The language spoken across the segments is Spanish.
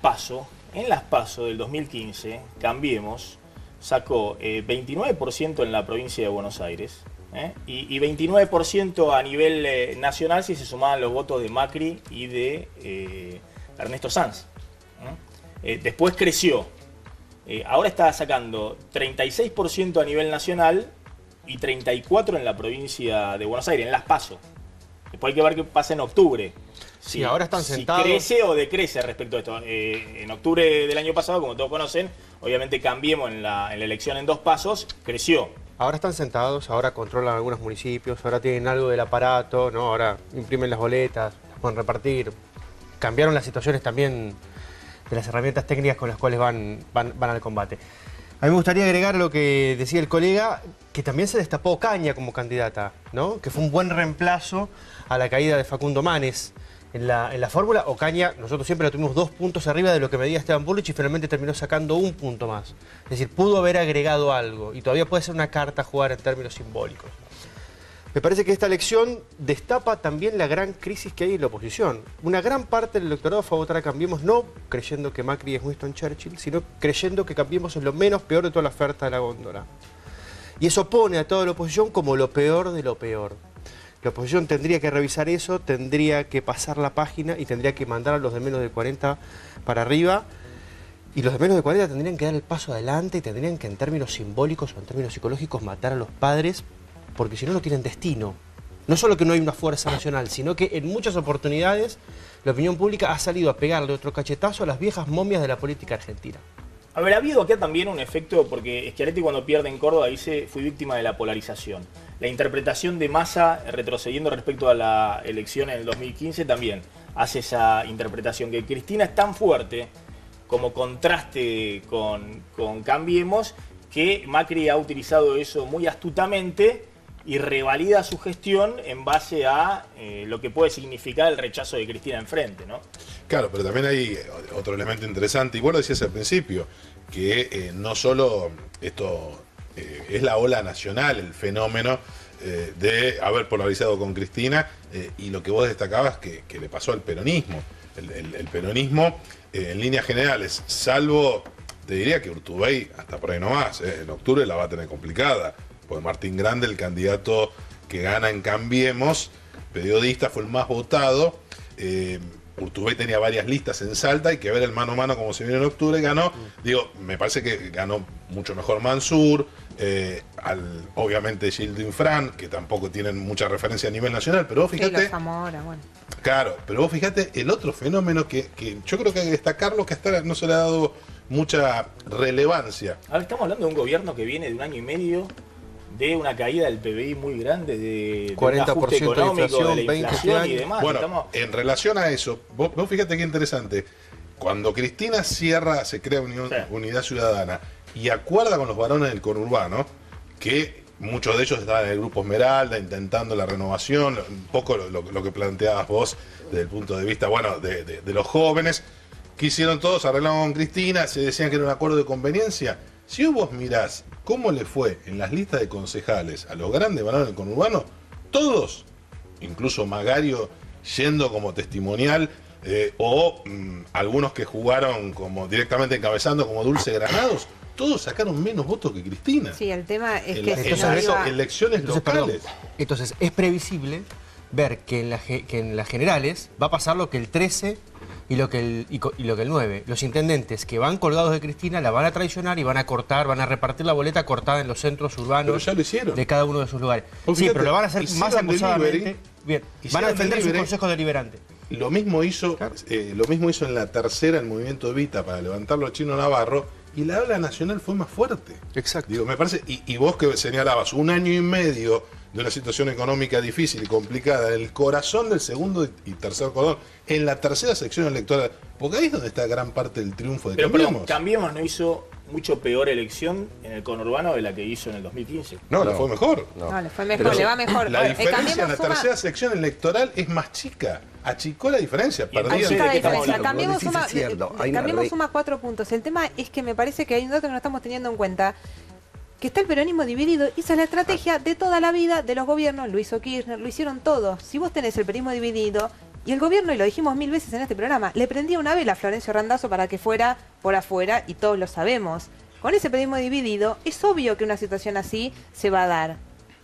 PASO, del 2015, Cambiemos sacó 29% en la provincia de Buenos Aires, y 29% a nivel nacional si se sumaban los votos de Macri y de Ernesto Sanz. Después creció. Ahora está sacando 36% a nivel nacional y 34% en la provincia de Buenos Aires, en las PASO. Después hay que ver qué pasa en octubre. Sí, ahora están sentados. Si crece o decrece respecto a esto. En octubre del año pasado, como todos conocen, obviamente Cambiemos en la elección en 2 pasos, creció. Ahora están sentados, ahora controlan algunos municipios, ahora tienen algo del aparato, ¿no? Ahora imprimen las boletas, las pueden repartir. Cambiaron las situaciones también de las herramientas técnicas con las cuales van al combate. A mí me gustaría agregar lo que decía el colega, que también se destapó Ocaña como candidata, ¿no? Que fue un buen reemplazo a la caída de Facundo Manes. En la fórmula, Ocaña, nosotros siempre lo tuvimos 2 puntos arriba de lo que medía Esteban Bullrich y finalmente terminó sacando 1 punto más. Es decir, pudo haber agregado algo y todavía puede ser una carta a jugar en términos simbólicos. Me parece que esta elección destapa también la gran crisis que hay en la oposición. Una gran parte del electorado fue a votar a Cambiemos, no creyendo que Macri es Winston Churchill, sino creyendo que Cambiemos es lo menos peor de toda la oferta de la góndola. Y eso pone a toda la oposición como lo peor de lo peor. La oposición tendría que revisar eso, tendría que pasar la página y tendría que mandar a los de menos de 40 para arriba. Y los de menos de 40 tendrían que dar el paso adelante y tendrían que en términos simbólicos o en términos psicológicos matar a los padres, porque si no, no tienen destino. No solo que no hay una fuerza nacional, sino que en muchas oportunidades la opinión pública ha salido a pegarle otro cachetazo a las viejas momias de la política argentina. A ver, ha habido acá también un efecto, porque Schiaretti cuando pierde en Córdoba dice, fui víctima de la polarización. La interpretación de Massa, retrocediendo respecto a la elección en el 2015, también hace esa interpretación, que Cristina es tan fuerte como contraste con Cambiemos, que Macri ha utilizado eso muy astutamente y revalida su gestión en base a lo que puede significar el rechazo de Cristina enfrente, ¿no? Claro, pero también hay otro elemento interesante, y vos lo decías al principio, que no solo esto es la ola nacional, el fenómeno de haber polarizado con Cristina, y lo que vos destacabas que le pasó al peronismo. El peronismo, en líneas generales, salvo, te diría que Urtubey, hasta por ahí nomás, en octubre la va a tener complicada, porque Martín Grande, el candidato que gana en Cambiemos, periodista, fue el más votado. Urtubey tenía varias listas en Salta, hay que ver el mano a mano como se vino en octubre, ganó. Digo, me parece que ganó mucho mejor Mansur, obviamente Gildo Infran, que tampoco tienen mucha referencia a nivel nacional, pero vos fíjate... Zamora, bueno. Claro, pero vos fíjate el otro fenómeno que yo creo que hay que destacarlo, que hasta no se le ha dado mucha relevancia. Ahora estamos hablando de un gobierno que viene de 1 año y medio de una caída del PBI muy grande, de 40% un ajuste económico, de la 20 inflación y demás. Bueno, en relación a eso, vos fíjate qué interesante. Cuando Cristina cierra, se crea Unidad Ciudadana y acuerda con los varones del conurbano, que muchos de ellos estaban en el Grupo Esmeralda, intentando la renovación, un poco lo que planteabas vos desde el punto de vista, bueno, de los jóvenes, que hicieron todos, arreglaron con Cristina, se decían que era un acuerdo de conveniencia. Si vos mirás cómo le fue en las listas de concejales a los grandes varones del conurbano, todos, incluso Magario yendo como testimonial, algunos que jugaron como directamente encabezando como Dulce Granados, todos sacaron menos votos que Cristina. Sí, el tema es en que... elecciones locales. Entonces, es previsible ver que en las generales va a pasar lo que el 13 y lo que el 9. Los intendentes que van colgados de Cristina la van a traicionar y van a cortar, van a repartir la boleta cortada en los centros urbanos. Pero ya lo hicieron. De cada uno de sus lugares. Pues sí, fíjate, pero lo van a hacer más acusadamente. Bien, van a defender su consejo deliberante. Lo mismo hizo en la tercera el movimiento Evita para levantarlo a Chino Navarro, y la ola nacional fue más fuerte. Exacto. Digo, me parece, y vos que señalabas 1 año y medio de una situación económica difícil y complicada, en el corazón del segundo y tercer cordón, en la tercera sección electoral, porque ahí es donde está gran parte del triunfo de Cambiemos. Pero Cambiemos no hizo mucho peor elección en el conurbano de la que hizo en el 2015. No, le fue mejor. No, le fue mejor, le va mejor. La diferencia en la tercera sección electoral es más chica. Achicó la diferencia. Cambiemos suma 4 puntos. El tema es que me parece que hay un dato que no estamos teniendo en cuenta, que está el peronismo dividido. Esa es la estrategia de toda la vida de los gobiernos. Lo hizo Kirchner, lo hicieron todos. Si vos tenés el peronismo dividido, Y el gobierno, y lo dijimos 1000 veces en este programa, le prendía una vela a Florencio Randazzo para que fuera por afuera, y todos lo sabemos. Con ese peronismo dividido, es obvio que una situación así se va a dar.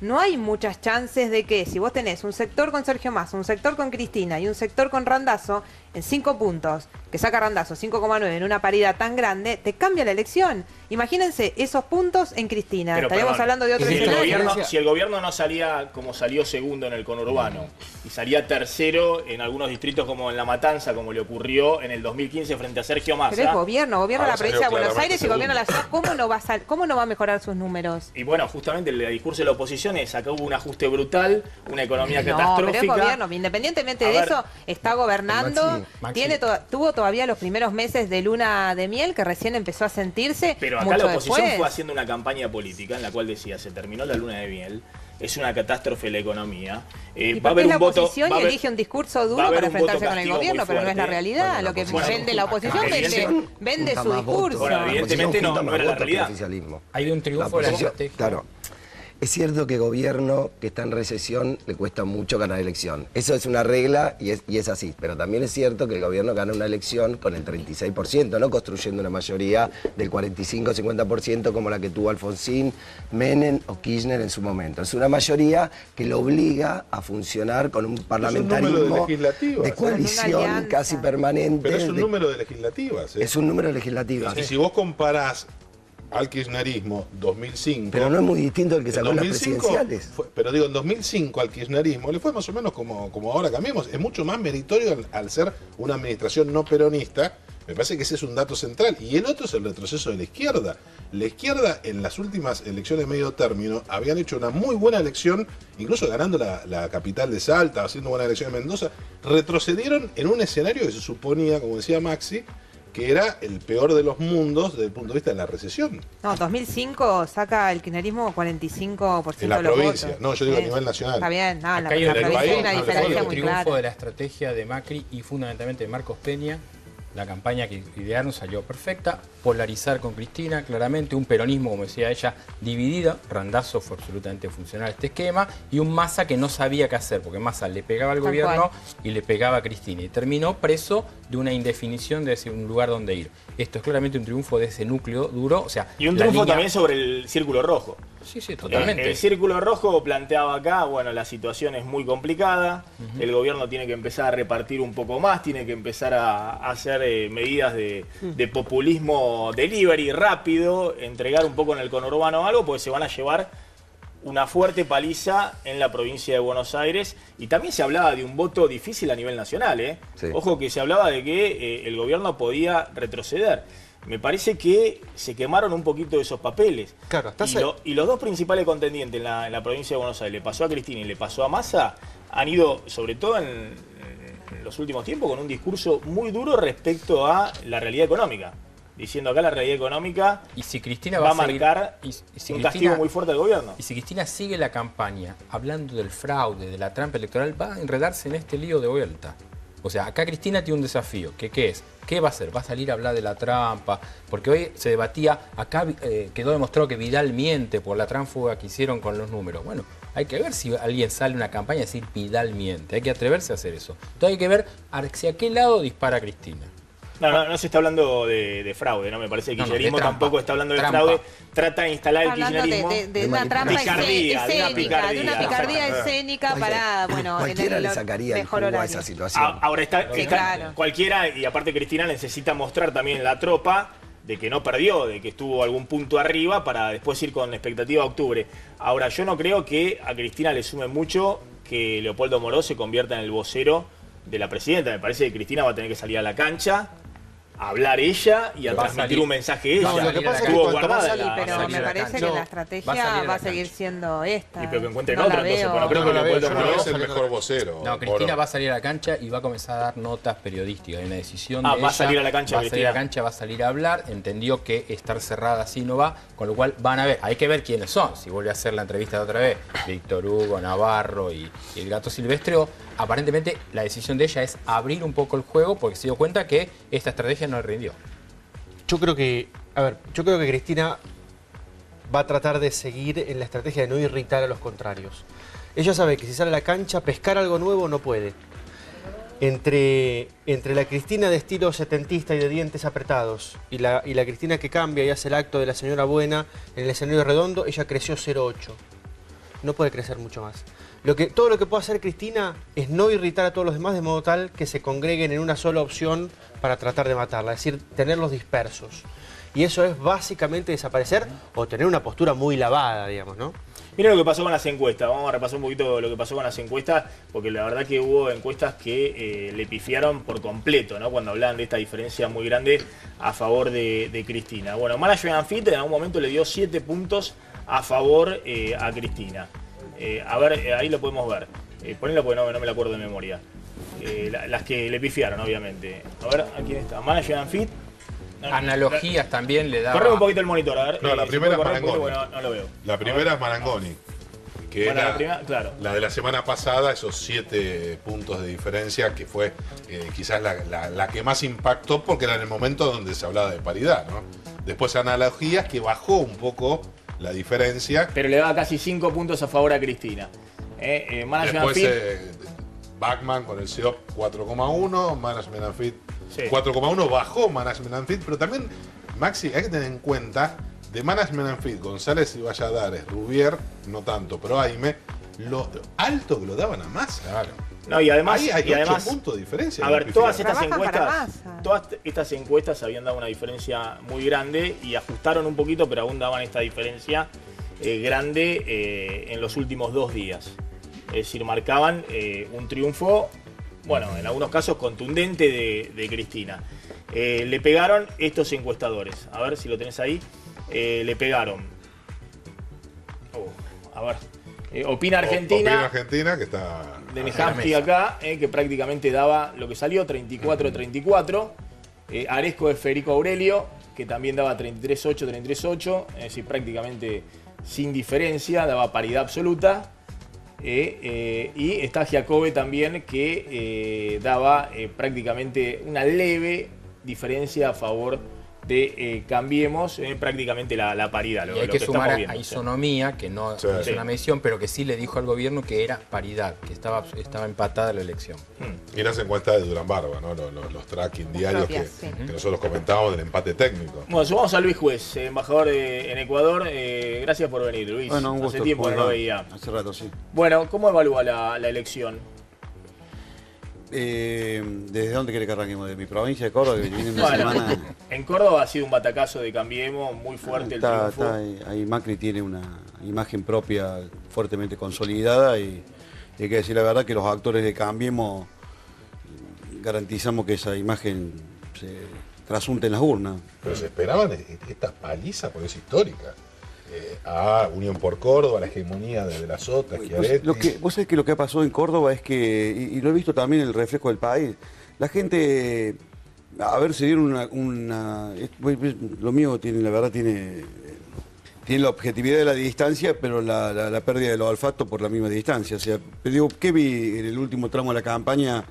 No hay muchas chances de que si vos tenés un sector con Sergio Massa, un sector con Cristina y un sector con Randazzo, en 5 puntos, que saca Randazzo 5,9 en una paridad tan grande, te cambia la elección. Imagínense esos puntos en Cristina. Pero, estaríamos hablando de otro escenario. Si el gobierno no salía como salió segundo en el conurbano y salía tercero en algunos distritos como en La Matanza, como le ocurrió en el 2015 frente a Sergio Massa. Pero es gobierna la provincia de Buenos Aires y gobierna la ciudad. ¿Cómo no va a mejorar sus números? Y bueno, justamente el discurso de la oposición es acá hubo un ajuste brutal, una economía catastrófica. Pero es gobierno, independientemente de eso, está gobernando. Maxi. Tuvo todavía los primeros meses de luna de miel que recién empezó a sentirse. Pero acá la oposición fue haciendo una campaña política en la cual decía, se terminó la luna de miel, es una catástrofe la economía. ¿Y por qué la oposición elige un discurso duro para enfrentarse con el gobierno? Pero no es la realidad. Lo que vende la oposición vende su discurso. Bueno, evidentemente no era la realidad. Hay un triunfo de la estrategia. Claro. Es cierto que gobierno que está en recesión le cuesta mucho ganar elección. Eso es una regla y es así. Pero también es cierto que el gobierno gana una elección con el 36%, no construyendo una mayoría del 45-50% como la que tuvo Alfonsín, Menem o Kirchner en su momento. Es una mayoría que lo obliga a funcionar con un parlamentarismo de coalición casi permanente. Pero es un número de legislativas. Es un número de legislativas. Y si vos comparás al kirchnerismo 2005... Pero no es muy distinto del que sacó en las presidenciales. Pero digo, en 2005 al kirchnerismo le fue más o menos como ahora cambiamos. Es mucho más meritorio al ser una administración no peronista. Me parece que ese es un dato central. Y el otro es el retroceso de la izquierda. La izquierda en las últimas elecciones de medio término habían hecho una muy buena elección, incluso ganando la capital de Salta, haciendo buena elección en Mendoza. Retrocedieron en un escenario que se suponía, como decía Maxi, que era el peor de los mundos desde el punto de vista de la recesión. No, 2005 saca el kirchnerismo 45% en la de los provincia. votos. No, yo digo a nivel nacional. Está bien, no, en la Acá provincia hay una país, diferencia el muy triunfo clara. de la estrategia de Macri y fundamentalmente de Marcos Peña. La campaña que idearon salió perfecta. Polarizar con Cristina, claramente. Un peronismo, como decía ella, dividido. Randazzo fue absolutamente funcional a este esquema. Y un Massa que no sabía qué hacer, porque Massa le pegaba al gobierno y le pegaba a Cristina. Y terminó preso de una indefinición de un lugar donde ir. Esto es claramente un triunfo de ese núcleo duro. O sea, y un triunfo también sobre el círculo rojo. Sí, sí, totalmente. El círculo rojo planteaba acá, bueno, la situación es muy complicada, el gobierno tiene que empezar a repartir un poco más, tiene que empezar a hacer medidas de populismo delivery rápido, entregar un poco en el conurbano algo, porque se van a llevar una fuerte paliza en la provincia de Buenos Aires. Y también se hablaba de un voto difícil a nivel nacional, ¿eh? Sí. Ojo que se hablaba de que el gobierno podía retroceder. Me parece que se quemaron un poquito de esos papeles. Claro, y los dos principales contendientes en la provincia de Buenos Aires, le pasó a Cristina y le pasó a Massa, han ido, sobre todo en los últimos tiempos, con un discurso muy duro respecto a la realidad económica. Diciendo acá la realidad económica y si Cristina va a marcar un castigo muy fuerte al gobierno. Y si Cristina sigue la campaña hablando del fraude, de la trampa electoral, va a enredarse en este lío de vuelta. O sea, acá Cristina tiene un desafío. ¿Qué es? ¿Qué va a hacer? ¿Va a salir a hablar de la trampa? Porque hoy se debatía, acá quedó demostrado que Vidal miente por la tránsfuga que hicieron con los números. Bueno, hay que ver si alguien sale a una campaña y decir Vidal miente. Hay que atreverse a hacer eso. Entonces hay que ver hacia qué lado dispara Cristina. No se está hablando de fraude, ¿no? Me parece que el kirchnerismo tampoco está hablando de fraude. Trata de instalar el kirchnerismo de una trampa escénica, de una picardía escénica para, bueno, cualquiera le sacaría el jugo a esa situación. Ahora está cualquiera, y aparte Cristina necesita mostrar también la tropa de que no perdió, de que estuvo algún punto arriba para después ir con expectativa a octubre. Ahora, yo no creo que a Cristina le sume mucho que Leopoldo Moró se convierta en el vocero de la presidenta. Me parece que Cristina va a tener que salir a la cancha, a hablar ella y a transmitir un mensaje ella. No, lo que pasa es que pero me parece que la estrategia va a seguir siendo esta. Y pero que encuentren otra, entonces, no creo que Leopoldo Moró es el mejor vocero. No, Cristina va a salir a la cancha y va a comenzar a dar notas periodísticas. Hay una decisión de va a salir a la cancha. Va a salir a la cancha, va a salir a hablar. Entendió que estar cerrada así no va, con lo cual van a ver. Hay que ver quiénes son. Si vuelve a hacer la entrevista de otra vez, Víctor Hugo, Navarro y el Gato Silvestre. Aparentemente la decisión de ella es abrir un poco el juego porque se dio cuenta que esta estrategia no le rindió. Yo creo que Cristina va a tratar de seguir en la estrategia de no irritar a los contrarios. Ella sabe que si sale a la cancha, pescar algo nuevo no puede. Entre la Cristina de estilo setentista y de dientes apretados y la Cristina que cambia y hace el acto de la señora buena en el escenario redondo, ella creció 0,8. No puede crecer mucho más. Todo lo que puede hacer Cristina es no irritar a todos los demás de modo tal que se congreguen en una sola opción para tratar de matarla, es decir, tenerlos dispersos. Y eso es básicamente desaparecer o tener una postura muy lavada, digamos, ¿no? Mira lo que pasó con las encuestas, vamos a repasar un poquito lo que pasó con las encuestas, porque la verdad que hubo encuestas que le pifiaron por completo, ¿no? Cuando hablaban de esta diferencia muy grande a favor de Cristina. Bueno, Management and Fit en algún momento le dio 7 puntos a favor a Cristina. A ver, ahí lo podemos ver. Ponelo porque no me lo acuerdo de memoria. Las que le pifiaron, obviamente. A ver, aquí está. Management and Fit. Analogías también le da. Corre un poquito el monitor, a ver. No, la primera es Marangoni. Bueno, no lo veo. La primera es Marangoni, que Bueno, era la primera, claro. la de la semana pasada, esos 7 puntos de diferencia, que fue quizás la que más impactó porque era en el momento donde se hablaba de paridad, ¿no? Después analogías que bajó un poco la diferencia. Pero le da casi 5 puntos a favor a Cristina. Management and Después Fit. Bachmann con el CEOP 4,1, Management and Fit Sí. 4,1, bajó Management and Fit, pero también, Maxi, hay que tener en cuenta, de Management and Fit, González y Valladares, Rubier, no tanto, pero Aime, lo alto que lo daban a Massa. Claro. No, y además, Ahí hay 8 además puntos de diferencia. a ver, todas Trabajan para estas encuestas habían dado una diferencia muy grande y ajustaron un poquito, pero aún daban esta diferencia grande en los últimos 2 días. Es decir, marcaban un triunfo, bueno, en algunos casos contundente de Cristina. Le pegaron estos encuestadores. A ver si lo tenés ahí. Le pegaron. A ver. Opina Argentina. Opina Argentina, que está De Nehamsky acá, que prácticamente daba lo que salió, 34-34. Aresco de Federico Aurelio, que también daba 33-8, 33-8. Es decir, prácticamente sin diferencia, daba paridad absoluta. Y está Giacobbe también, que daba prácticamente una leve diferencia a favor de Cambiemos, prácticamente la paridad. Y hay que sumar a ¿sí? Isonomía, que no es una medición, pero que sí le dijo al gobierno que era paridad, que estaba empatada la elección. Y las encuestas de Durán Barba, ¿no? Los tracking diarios propias, que nosotros comentábamos del empate técnico. Bueno, sumamos a Luis Juez, embajador en Ecuador. Gracias por venir, Luis. Bueno, un gusto. Hace tiempo que no lo veía. Hace rato, sí. Bueno, ¿cómo evalúa la elección? ¿Desde dónde quiere que arranquemos? ¿De mi provincia de Córdoba? Que viene una Bueno, semana... en Córdoba ha sido un batacazo de Cambiemos, muy fuerte el triunfo. Ahí Macri tiene una imagen propia fuertemente consolidada y hay que decir la verdad que los actores de Cambiemos garantizamos que esa imagen se trasunte en las urnas. Pero se esperaban esta paliza, porque es histórica. A Unión por Córdoba, la hegemonía de la Sota, Schiaretti. Vos sabés que lo que ha pasado en Córdoba es que, y lo he visto también en el reflejo del país, la gente, a ver, se dieron lo mío tiene, la verdad, tiene la objetividad de la distancia, pero la pérdida de los olfatos por la misma distancia. O sea, digo, ¿qué vi en el último tramo de la campaña?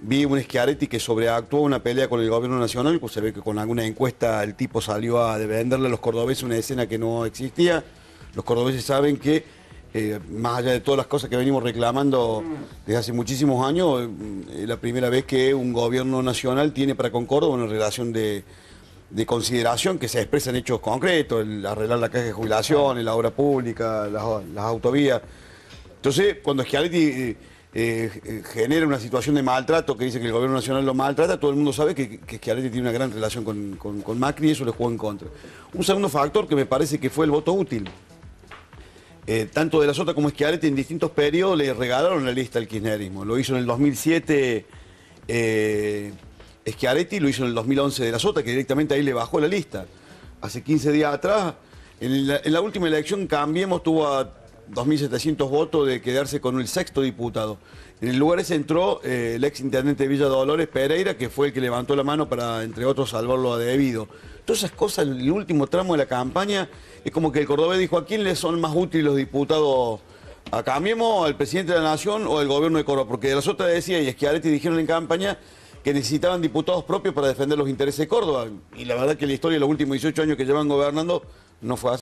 Vi un Schiaretti que sobreactuó una pelea con el gobierno nacional, pues se ve que con alguna encuesta el tipo salió a venderle a los cordobeses una escena que no existía. Los cordobeses saben que, más allá de todas las cosas que venimos reclamando desde hace muchísimos años, es la primera vez que un gobierno nacional tiene para con Córdoba una relación de consideración que se expresa en hechos concretos, el arreglar la caja de jubilación, la obra pública, las autovías. Entonces, cuando Schiaretti genera una situación de maltrato, que dice que el gobierno nacional lo maltrata, todo el mundo sabe que Schiaretti tiene una gran relación con Macri y eso le jugó en contra. Un segundo factor que me parece que fue el voto útil. Tanto de la Sota como Schiaretti en distintos periodos le regalaron la lista al kirchnerismo. Lo hizo en el 2007 Schiaretti, lo hizo en el 2011 de la Sota, que directamente ahí le bajó la lista. Hace 15 días atrás, en la última elección Cambiemos tuvo a 2.700 votos de quedarse con el 6º diputado. En el lugar ese entró el ex intendente de Villa Dolores, Pereira, que fue el que levantó la mano para, entre otros, salvarlo a debido. Todas esas cosas, en el último tramo de la campaña, es como que el cordobés dijo, ¿a quién le son más útiles los diputados? ¿A Cambiemos, al presidente de la Nación o al gobierno de Córdoba? Porque de la Sota decía, y Schiaretti dijeron en campaña, que necesitaban diputados propios para defender los intereses de Córdoba. Y la verdad que la historia de los últimos 18 años que llevan gobernando no fue así.